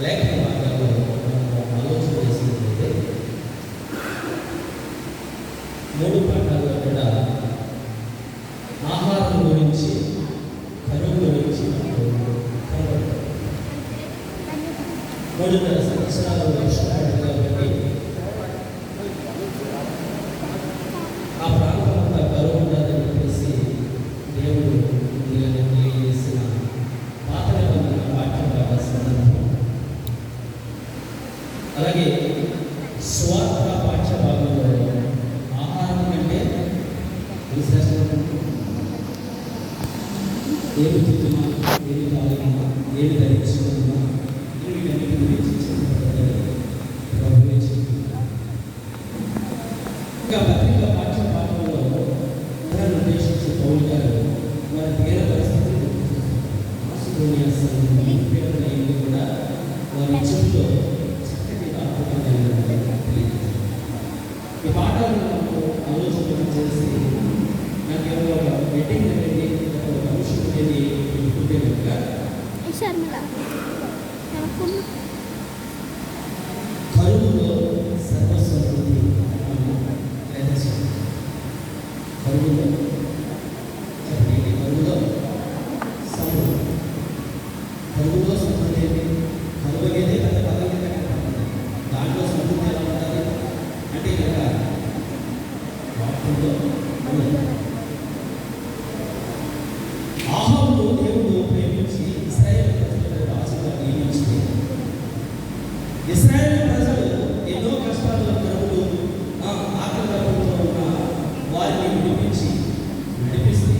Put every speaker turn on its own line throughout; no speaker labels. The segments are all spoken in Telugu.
లేఖన భాగాల్లో ఆలోచన చేసినట్లయితే 3 పాఠాల్లో కూడా ఆహారం గురించి, కరువు గురించి కనబడతారు. 3.5 సంవత్సరాలు వర్షపాటు కాబట్టి ఆ ప్రాంతం అంతా కరువు ఉండదని చెప్పేసి దేవుడు తెలియజేసిన పాత నిబంధన వాక్యం భాగ సందర్భం. అలాగే స్వార్థ పాఠ్య భాగంలో ఆహారం కంటే ఏమి తింటున్నా, ఏమి తాగుతున్నా, ఏమి ధరించుకున్నా, వీటన్నిటి గురించి ఇంకా పత్రిక పాఠ్య భాగంలో ప్రధాన ఉద్దేశించి పౌలు గారు వారి పేద పరిస్థితులు మాసిడోనియా సంఘం పేరున ఇల్లు కూడా వారి ఇచ్చులో చక్కటి అద్భుతంగా తెలియదు. ఈ పాఠాలను నాకు ఆలోచన చేసి నాకు ఏదో ఒక వెడ్డింగ్ అనేది ఒక భవిష్యత్తు అనేది ఉంటే కనుక కరువులో సర్వస్వృద్ధి కరువులో చెప్పండి, కరువులో సమృద్ధి, కరువులో సమృద్ధి ఏంటి? కరువు అనేది పెద్ద పదం కింద కనపడుతుంది. దాంట్లో సమృద్ధి ఎలా ఉండాలి అంటే కనుక వాటిలో ఆహాబును దేవుడు ప్రేమించి ఇశ్రాయేలు ప్రజలకు రాజుగా నియమించి ఇశ్రాయేలు ప్రజలు ఎన్నో కష్టాలు, కరువులు, ఆకలితో ఉన్న వారిని నడిపిస్తే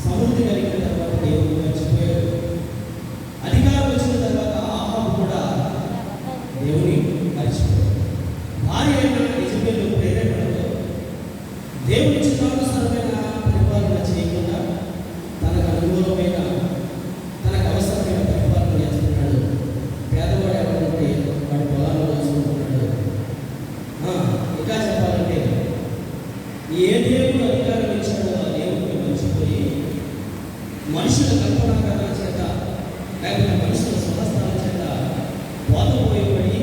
సమృద్ధి కలిగిన తర్వాత దేవుడు మర్చిపోయాడు. అధికారం వచ్చిన తర్వాత ఆహాబు కూడా దేవుని మర్చిపోయాడు. భార్య అయిన యెజబెలు ప్రేరేపణతో దేవుని చిత్తానుసారమైన పరిపాలన చేయకుండా తనకు అనుకూలమైన, తనకు అవసరమైన పరిపాలన చేస్తున్నాడు. పేదవాడు ఎవరంటే వాడు పొలాలు వేసుకుంటున్నాడు. ఇంకా చెప్పాలంటే ఏ దేవుడు అధికారం ఇచ్చాడో ఆ దేవుడిని మర్చిపోయి మనుషుల కల్పనాకరణ చేత లేకపోతే మనుషుల స్వహస్తాల చేత పోతపోయబడి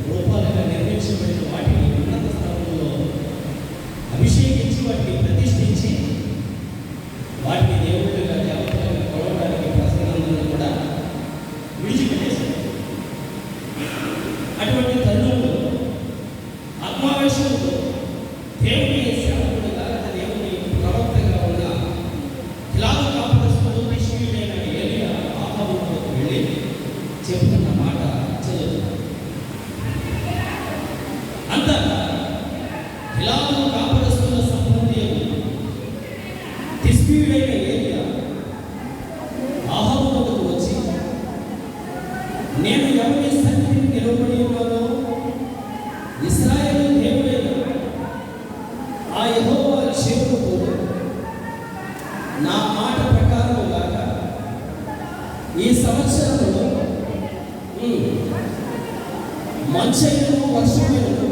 రూపాలుగా నిర్మించబడిన వాటిని ఉన్నత స్థానంలో అభిషేకించి వాటిని ప్రతిష్ఠించి వాటిని దేవుడిగా దేవతలుగా కొలవడానికి ప్రసంగాలను కూడా విడిచిపెట్టేశారు. అటువంటి తరుణంలో ఆత్మావేశంతో దేవుని సేవకుడుగా, దేవుని ప్రవక్తగా ఉన్న హిలాదు కాపరస్తుడు నిష్క్రియుడైన ఏలియా ఆహాబుకు వెళ్ళి చెబుతున్న మాట చదువుతున్నాడు. అంతా హిలాదు కాపరస్తుల సంబంధి తిష్బీయుడైన ఏలియా ఆహాబు వద్దకు వచ్చి, నేను ఎవరి సన్నిధిని నిలబడి ఉన్నానో ఇశ్రాయేలు దేవుడైన ఆ యెహోవా జీవముతో నా మాట ప్రకారముగాక ఈ సంవత్సరంలో మంచైనను వర్షమైనను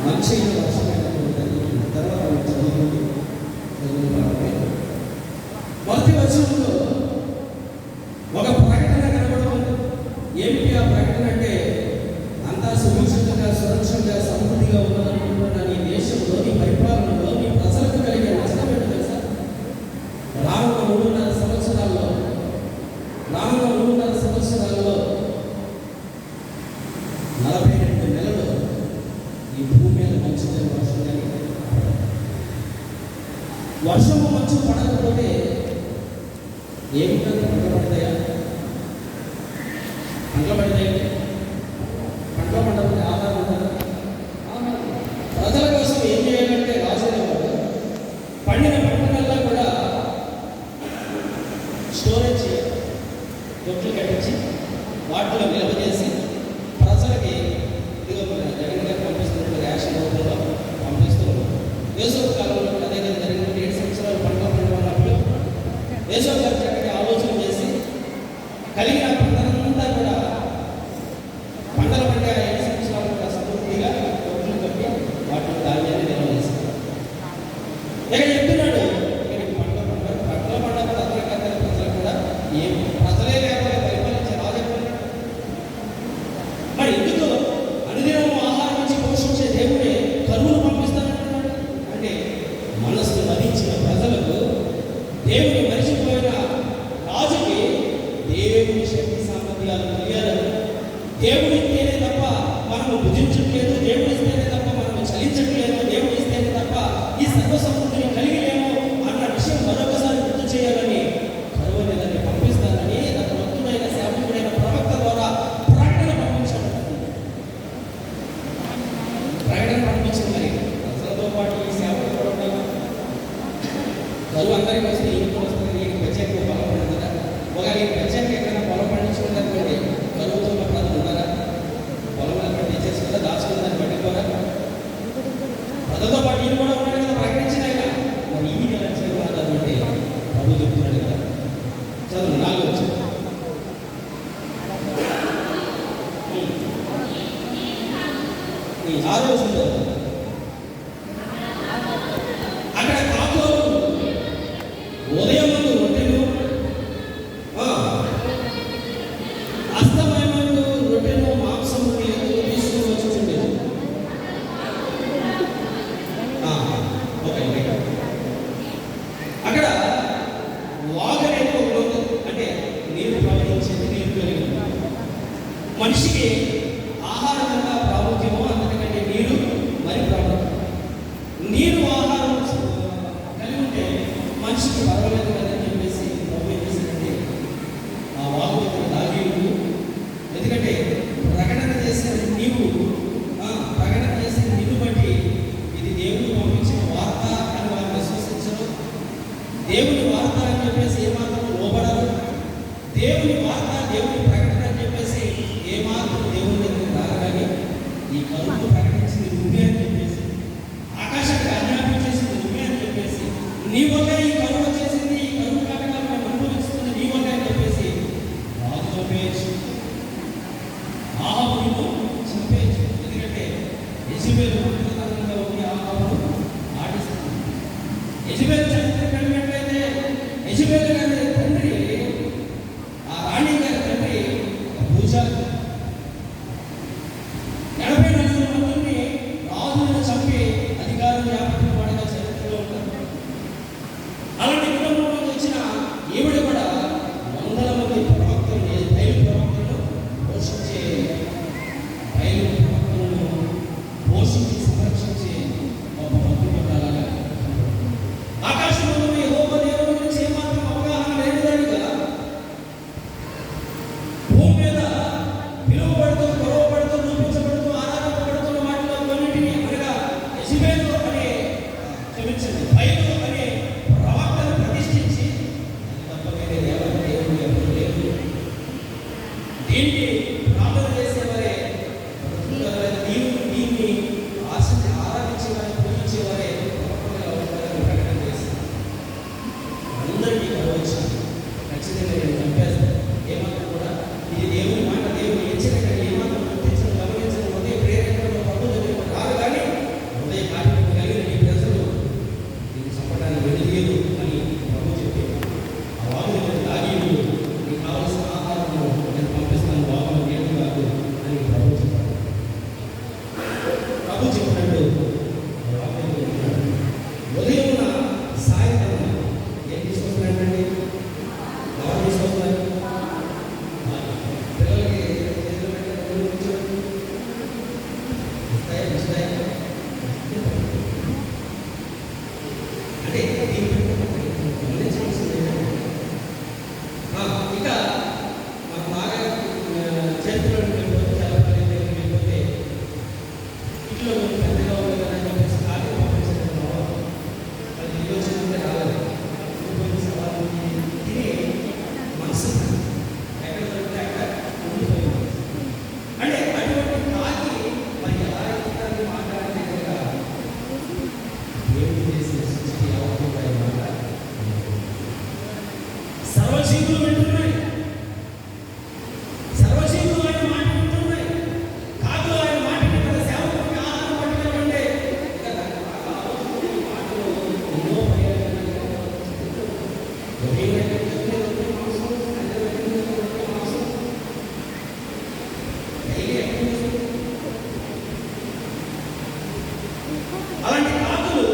మంచైన వర్షమైనను తర్వాత చదువుతుంది. మొదటి వర్షంలో ఒక ప్రకటన కనబడుతుంది. ఏమిటి ఆ ప్రకటన అంటే అంతా సురక్షితంగా, సురక్షంగా, సమృద్ధిగా ఉన్నదనుకుంటున్న నీ దేశంలో, నీ పరిపాలనలో, నీ ప్రజలకు కలిగే నష్టం ఏంటో తెలుసా? రానున్న 3.5 సంవత్సరాల్లో వర్షము మంచు పడకపోతే ఏమిటంటే పంటలు పడతాయా? పంటలు పడతాయి. పంటలు పడకపోతే ఆహారం ఉంటుందా? ప్రజల కోసం ఏం చేయాలంటే రాజునేవాడు పండిన పంటలల్లా కూడా స్టోరేజ్ చేయాలి, దొడ్లు కట్టించి వాటిలో నిల్వ చేసి ప్రజలకి ఇదిగో జగన్ గారు పంపిస్తున్నట్టు రేషన్ రూపంలో పంపిస్తూ వేసవ కాలంలో అదే కదా జరిగిన 7 సంవత్సరాలు పంటలు పండుకున్నప్పుడు వేసవ గారు చక్కటి ఆలోచన చేసి కలిగిన పంటలంతా కూడా పంటలు పండే 7 సంవత్సరాలు కూడా సమృద్ధిగా దొడ్లు కట్టి వాటిలో ధాన్యాన్ని నిల్వ చేస్తారు. ఇక చెప్తున్నాడు, పంటలు పంట అందరికీ వస్తే ఇంట్లో వస్తుంది, నీకు ప్రత్యేకంగా పొలం పండుతుందా? ఒకవేళ ఈ ప్రత్యేకంగా ఎక్కడైనా పొలం పండించుకున్నటువంటి కలుగుతున్న ప్రజలు ఉన్నారా? పొలంలో పండించేసి కదా దాచుకుని పట్టుకోరా? ప్రజలతో పాటు ఈయన కూడా ఉన్నాడు కదా, ప్రకటించిన ఆయన. మరి ఈ ఎలా చేయగలదంటే ప్రభు చెప్తున్నాడు కదా. చదువు 4 వచ్చి ఈ 6 రోజుల్లో అక్కడ కాకులు ఉదయం ముందు రొట్టెలు, అస్తమయం ముందు రొట్టెలు, మాంసము తీసుకుని వచ్చుచుండేది. ఓకే, అక్కడ వాగనేది ఒకటి ఉంది, అంటే నీరు ప్రవహించేది, నీరు కలిగి మనిషికి ఆహారం కన్నా ప్రాముఖ్యమో అంతకంటే నీరు మరి ప్రాముఖ్యం. నీరు ఆహారం కలిగి ఉంటే మనిషికి పర్వాలేదు కదని చెప్పేసి ప్రభు ఏం చేశారంటే ఆ వాగు దగ్గర దాగి ఉండు. ఎందుకంటే ప్రకటన చేసిన నీవు ప్రకటన చేసిన నిన్ను బట్టి ఇది దేవుడు పంపించిన వార్త అని వారు విశ్వసించరు. దేవుని వార్త అని చెప్పేసి ఏమాత్రం లోబడరు. దేవుని వార్త, దేవుని ప్రకటన అని చెప్పేసి ఏమాత్రం దేవుని దగ్గరికి రారు. కానీ ఈ కరువు ప్రకటించింది నువ్వే అని చెప్పేసి, ఆకాశానికి ఆజ్ఞాపించేసింది నువ్వే అని చెప్పేసి, నీ వల్ల ఈ కరువు వచ్చేసింది, ఈ కరువు కాటకాలు మేము అనుభవిస్తుంది నీ వల్ల అని చెప్పేసి రాజు చంపేయచ్చు, ఆహాబు నిన్ను చంపేయచ్చు. ఎందుకంటే యెజెబెలు మంత్రతనంగా ఉండి ఆహాబును ఆడిస్తుంది. యెజెబెలు చరిత్ర కలిగినట్లయితే యెజెబెలు గారి తండ్రి, ఆ రాణి గారి తండ్రి పూజారి 84 మందిని రాజులను చంపి అధికారం చేపట్టిన వాడిగా చరిత్రలో ఉంటారు. అలాంటి కుటుంబంలోకి వచ్చిన ఈవిడ కూడా వందల మంది ప్రవక్తలను, బయలు ప్రవక్తలను పోషించే, బయలు ప్రవక్తలను పోషించి సంరక్షించే గొప్ప భక్తులాగా ఆకాశంలో యెహోవా దేవుని గురించి ఏమాత్రం అవగాహన లేనిదానిగా భూమి మీద పిలువబడుతూ, కొరవబడుతూ, చూపించబడుతూ, ఆరాధించబడుతున్న వాటిలో కొన్నింటిని అనగా యెజెబెలు అనే, క్షమించండి, బయలు అనే ప్రవక్తను ప్రతిష్ఠించి అది తప్ప వేరే దేవుడు ఎప్పుడు లేదు. దీనికి ప్రార్థన చేసేవారే, దీన్ని ఆరాధించేవారే, పూజించేవారే ప్రకటన చేస్తారు. అందరికీ కలవచ్చు, ఖచ్చితంగా నేను చంపేస్తాను. ఏమాత్రం కూడా ఇది దేవుని మాట, దేవుని హెచ్చరిక ఏమాత్రం గుర్తించడం, గమనించడం, హృదయ ప్రేరేపణలో ప్రభు దగ్గరికి రారు. కానీ హృదయ కార్యం కలిగిన ఈ ప్రజలు దీన్ని చంపడానికి వెనుదీయదు అని ప్రభు చెప్పి ఆ వాగు దగ్గర దాగి నీకు కావలసిన ఆహారము నేను పంపిస్తాను, వాగులో నీళ్ళు కాదు అని ప్రభు చెప్పాడు. ప్రభు చెప్పినట్టు ఉదయమున సాయంత్రం ఏం తీసుకొస్తున్నాడండి? ఎవరు తీసుకొస్తున్నారు? పిల్లలకి అంటే ఇంకా మాకు బాగా చరిత్రలో వెళ్ళిపోతే ఇంట్లో పెద్దగా ఉంది కదా అని చెప్పేసి ఖాళీ పంపించడం అది ఈరోజు రాలేదు. సవాలు తిని మనసు ఎక్కడ దొరికితే అక్కడ ఉండిపోయింది. అంటే అటువంటి కాకి మరి ఎలా ఎదుగుతారని మాట్లాడే దగ్గర దేవుడు చేసిన సృష్టి అవకాశం మాట సర్వజీవులు వింటున్నాయి, సర్వజీవులు ఆయన మాట వింటున్నాయి. కాకులు ఆయన మాట వింటున్న సేవకుడికి ఆహారం పట్టుకుంటే మాటలు ఎన్నో అలాంటి కాకులు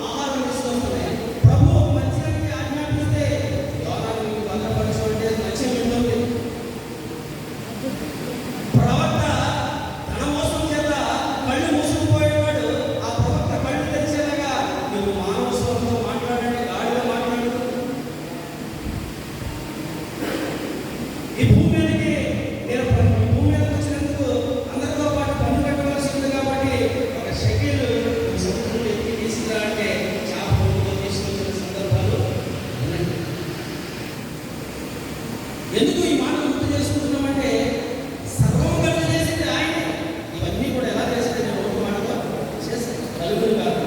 ఆహారం తీసుకొస్తున్నాయి. ప్రభు మంచిగా ఆజ్ఞాపిస్తే యోనాను భద్రపరచమంటే లక్ష్యం ఏంటంటే ప్రవక్త తన మోసం చేత కళ్ళు మూసుకుపోయేవాడు ఆ ప్రవక్త కళ్ళు తెరిచేలాగా నువ్వు మానవ స్వరంతో మాట్లాడండి, గాడిలో మాట్లాడు. ఈ భూమి మీదకి నేను భూమి మీదకి వచ్చినందుకు అందరితో పాటు పన్ను కట్టవలసి ఉంది. కాబట్టి ఒక షెడ్యూల్ కనుక